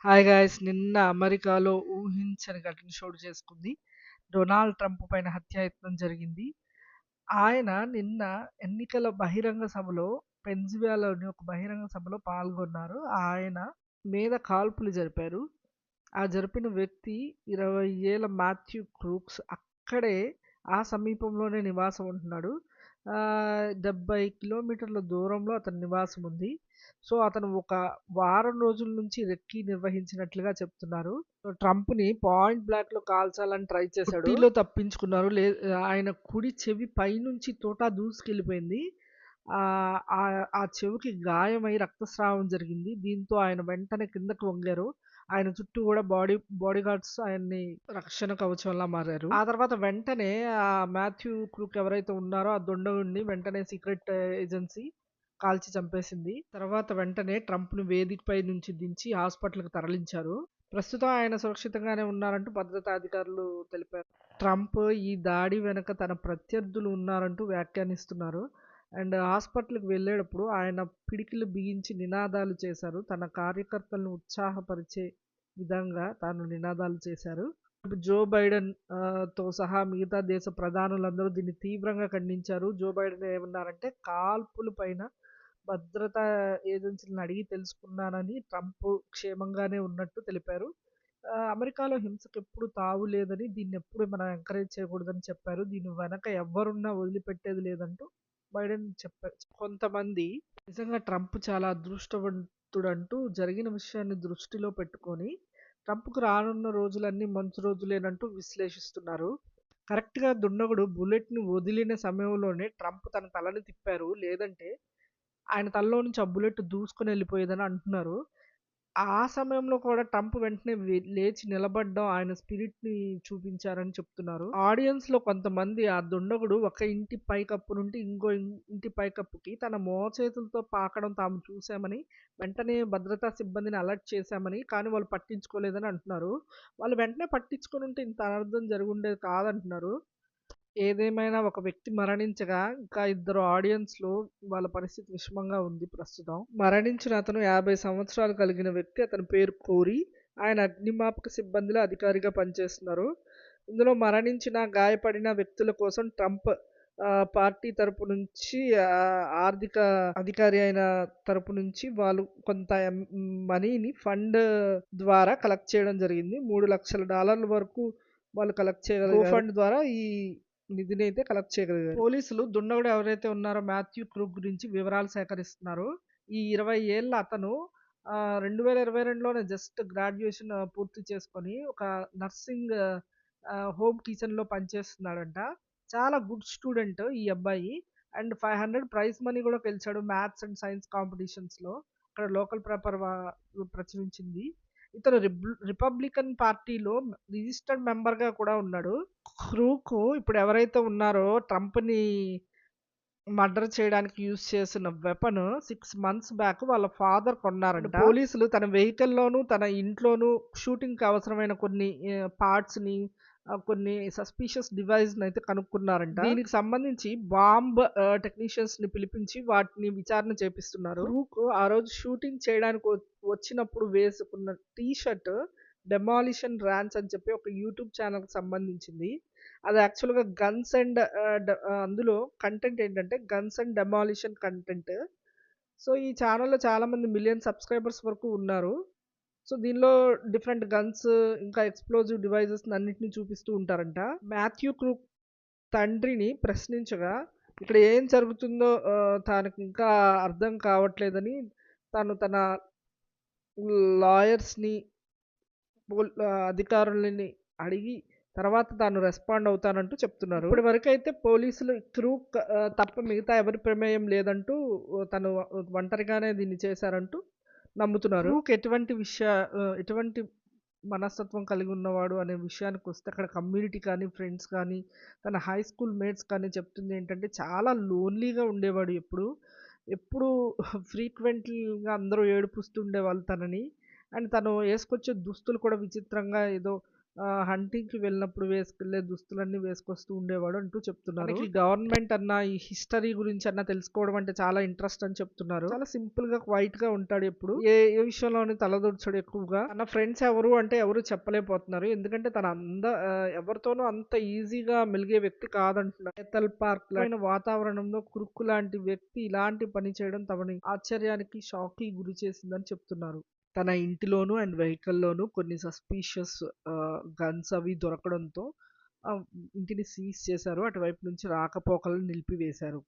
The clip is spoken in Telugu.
Hi guys! నిన్న అమెరికాలో ఊహించని ఘటన చోటు చేసుకుంది. డొనాల్డ్ ట్రంప్ పైన హత్యాయత్నం జరిగింది. ఆయన నిన్న ఎన్నికల బహిరంగ సభలో పెన్సిల్వేనియాలోని ఒక బహిరంగ సభలో పాల్గొన్నారు. ఆయన మీద కాల్పులు జరిపారు. ఆ జరిపిన వ్యక్తి 20 ఏళ్ల మాథ్యూ క్రూక్స్. అక్కడే ఆ సమీపంలోనే నివాసం ఉంటున్నాడు. 70 కిలోమీటర్ల దూరంలో అతని నివాసం ఉంది. సో, అతను ఒక వారం రోజుల నుంచి రెక్కీ నిర్వహించినట్లుగా చెప్తున్నారు. సో, ట్రంప్‌ని పాయింట్ బ్లాంక్‌లో కాల్చాలని ట్రై చేశాడు. కుర్చీలో తప్పించుకున్నారు. ఆయన కుడి చెవి పైనుంచి తోటా దూసుకెళ్ళిపోయింది. ఆ చెవికి గాయమై రక్తస్రావం జరిగింది. దీంతో ఆయన వెంటనే కిందకి వంగారు. ఆయన చుట్టూ గూడా బాడీగార్డ్స్ ఆయన్ని రక్షణ కవచంలా మారారు. ఆ తర్వాత వెంటనే మాథ్యూ క్రూక్ ఎవరైతే ఉన్నారో ఆ దుండగుడిని వెంటనే సీక్రెట్ ఏజెన్సీ కాల్చి చంపేసింది. తర్వాత వెంటనే ట్రంప్‌ని వేదికపై నుంచి దించి హాస్పిటల్‌కి తరలించారు. ప్రస్తుతం ఆయన సురక్షితంగానే ఉన్నారంటూ భద్రతా అధికారులు తెలిపారు. ట్రంప్ ఈ దాడి వెనక తన ప్రత్యర్థులు ఉన్నారంటూ వ్యాఖ్యానిస్తున్నారు. అండ్ హాస్పిటల్‌కి వెళ్ళేటప్పుడు ఆయన పిడికిలి బిగించి నినాదాలు చేశారు. తన కార్యకర్తలను ఉత్సాహపరిచే విధంగా తాను నినాదాలు చేశారు. ఇప్పుడు జో బైడెన్ తో సహా మిగతా దేశ ప్రధానులందరూ దీన్ని తీవ్రంగా ఖండించారు. జో బైడెన్ ఏమన్నారంటే కాల్పుల పైన భద్రతా ఏజెన్సీలను అడిగి తెలుసుకున్నానని, ట్రంప్ క్షేమంగానే ఉన్నట్టు తెలిపారు. అమెరికాలో హింసకెప్పుడు తావు లేదని, దీన్నెప్పుడు మనం ఎంకరేజ్ చేయకూడదని చెప్పారు. దీని వెనక ఎవ్వరున్నా వదిలిపెట్టేది లేదంటూ బైడెన్ చెప్పారు. కొంతమంది నిజంగా ట్రంప్ చాలా అదృష్టవంతుడంటూ జరిగిన విషయాన్ని దృష్టిలో పెట్టుకొని ట్రంప్‌కు రానున్న రోజులన్నీ మంచి రోజులేనంటూ విశ్లేషిస్తున్నారు. కరెక్ట్‌గా దుండగుడు బుల్లెట్‌ని వదిలిన సమయంలోనే ట్రంప్ తన తలని తిప్పారు. లేదంటే ఆయన తలలో నుంచి ఆ బుల్లెట్ దూసుకొని వెళ్ళిపోయేదని అంటున్నారు. ఆ సమయంలో కూడా ట్రంప్ వెంటనే లేచి నిలబడడం ఆయన స్పిరిట్‌ని చూపించారని చెప్తున్నారు. ఆడియన్స్‌లో కొంతమంది ఆ దుండగుడు ఒక ఇంటి పైకప్పు నుండి ఇంకో ఇంటి పైకప్పుకి తన మోచేతులతో పాకడం తాము చూసామని, వెంటనే భద్రతా సిబ్బందిని అలర్ట్ చేశామని, కానీ వాళ్ళు పట్టించుకోలేదని అంటున్నారు. వాళ్ళు వెంటనే పట్టించుకొనుంటే ఇంత అనర్థం జరిగుండేది కాదంటున్నారు. ఏదేమైనా ఒక వ్యక్తి మరణించగా, ఇంకా ఇద్దరు ఆడియన్స్‌లో వాళ్ళ పరిస్థితి విషమంగా ఉంది ప్రస్తుతం. మరణించిన అతను 50 సంవత్సరాలు కలిగిన వ్యక్తి. అతని పేరు కోరీ. ఆయన అగ్నిమాపక సిబ్బందిలో అధికారిగా పనిచేస్తున్నారు. ఇందులో మరణించిన, గాయపడిన వ్యక్తుల కోసం ట్రంప్ పార్టీ తరపు నుంచి ఆర్థిక అధికారి అయిన తరపు నుంచి వాళ్ళు కొంత మనీని ఫండ్ ద్వారా కలెక్ట్ చేయడం జరిగింది. $3,00,000 వరకు వాళ్ళు కలెక్ట్ చేయగలిగారు. ఫండ్ ద్వారా ఈ నిధినైతే కలెక్ట్ చేయగలిగారు. పోలీసులు దుండగుడు ఎవరైతే ఉన్నారో మాథ్యూ క్రూక్ గురించి వివరాలు సేకరిస్తున్నారు. ఈ 20 ఏళ్ల అతను 2022లోనే జస్ట్ గ్రాడ్యుయేషన్ పూర్తి చేసుకొని ఒక నర్సింగ్ హోమ్ కిచెన్‌లో పనిచేస్తున్నాడంట. చాలా గుడ్ స్టూడెంట్ ఈ అబ్బాయి. అండ్ 500 ప్రైజ్ మనీ కూడా గెలిచాడు మ్యాథ్స్ అండ్ సైన్స్ కాంపిటీషన్స్‌లో. అక్కడ లోకల్ పేపర్ ప్రచురించింది. ఇతను రిపబ్లికన్ పార్టీలో రిజిస్టర్డ్ మెంబర్‌గా కూడా ఉన్నాడు. క్రూకు ఇప్పుడు ఎవరైతే ఉన్నారో ట్రంప్‌ని మర్డర్ చేయడానికి యూజ్ చేసిన వెపన్ 6 మంత్స్ బ్యాక్ వాళ్ళ ఫాదర్ కొన్నారంట. పోలీసులు తన వెహికల్‌లోను, తన ఇంట్లోను షూటింగ్‌కి అవసరమైన కొన్ని పార్ట్స్‌ని కొన్ని సస్పీషియస్ డివైస్‌నైతే కనుక్కున్నారంట. దీనికి సంబంధించి బాంబ్ టెక్నీషియన్స్‌ని పిలిపించి వాటిని విచారణ చేపిస్తున్నారు. క్రూకు ఆ రోజు షూటింగ్ చేయడానికి వచ్చినప్పుడు వేసుకున్న టీ షర్ట్ డెమాలిషన్ రాన్స్ అని చెప్పి ఒక యూట్యూబ్ ఛానెల్‌కి సంబంధించింది. అది యాక్చువల్‌గా గన్స్ అండ్ అందులో కంటెంట్ ఏంటంటే guns and demolition content. So, ఈ ఛానెల్‌లో చాలామంది మిలియన్ సబ్‌స్క్రైబర్స్ వరకు ఉన్నారు. సో, దీనిలో డిఫరెంట్ గన్స్ ఇంకా ఎక్స్‌ప్లోజివ్ డివైసెస్‌ని అన్నిటిని చూపిస్తూ ఉంటారంట. మాథ్యూ క్రూక్ తండ్రిని ప్రశ్నించగా ఇక్కడ ఏం జరుగుతుందో తనకి ఇంకా అర్థం కావట్లేదని తను తన లాయర్స్‌ని అధికారులని అడిగి తర్వాత తాను రెస్పాండ్ అవుతానంటూ చెప్తున్నారు. ఇప్పటివరకైతే పోలీసులు క్రూక్ తప్ప మిగతా ఎవరి ప్రమేయం లేదంటూ తను ఒంటరిగానే దీన్ని చేశారంటూ నమ్ముతున్నారు. క్రూక్ ఎటువంటి మనస్తత్వం కలిగి ఉన్నవాడు అనే విషయానికొస్తే అక్కడ కమ్యూనిటీ కానీ, ఫ్రెండ్స్ కానీ, తన హై స్కూల్ మేట్స్ కానీ చెప్తుంది ఏంటంటే చాలా లోన్‌లీగా ఉండేవాడు ఎప్పుడు. ఎప్పుడూ ఫ్రీక్వెంట్‌లీగా అందరూ ఏడిపిస్తుండేవాళ్ళు తనని. అండ్ తను యేసుకొచ్చే దుస్తులు కూడా విచిత్రంగా ఏదో హంటింగ్‌కి వెళ్ళినప్పుడు వేసుకెళ్ళే దుస్తులన్నీ వేసుకొస్తూ ఉండేవాడు అంటూ చెప్తున్నారు. మనకి గవర్నమెంట్ అన్న, ఈ హిస్టరీ గురించన్నా తెలుసుకోవడం అంటే చాలా ఇంట్రెస్ట్ అని చెప్తున్నారు. చాలా సింపుల్‌గా, క్వైట్‌గా ఉంటాడు ఎప్పుడు. ఏ విషయంలోని తలదూర్చడు ఎక్కువగా. తన ఫ్రెండ్స్ ఎవరు అంటే ఎవరు చెప్పలేకపోతున్నారు. ఎందుకంటే ఎవరితోనూ అంత ఈజీగా మెలిగే వ్యక్తి కాదంటున్నారు. ఎథల్ పార్క్ లాంటి వాతావరణంలో కురుక్కు లాంటి వ్యక్తి ఇలాంటి పని చేయడం తమని ఆశ్చర్యానికి, షాక్‌కి గురి చేసిందని చెప్తున్నారు. తన ఇంటిలోను అండ్ వెహికల్‌లోను కొన్ని సస్పీషియస్ గన్స్ అవి దొరకడంతో ఆహ్, ఇంటిని సీజ్ చేశారు. అటువైపు నుంచి రాకపోకలను నిలిపివేశారు.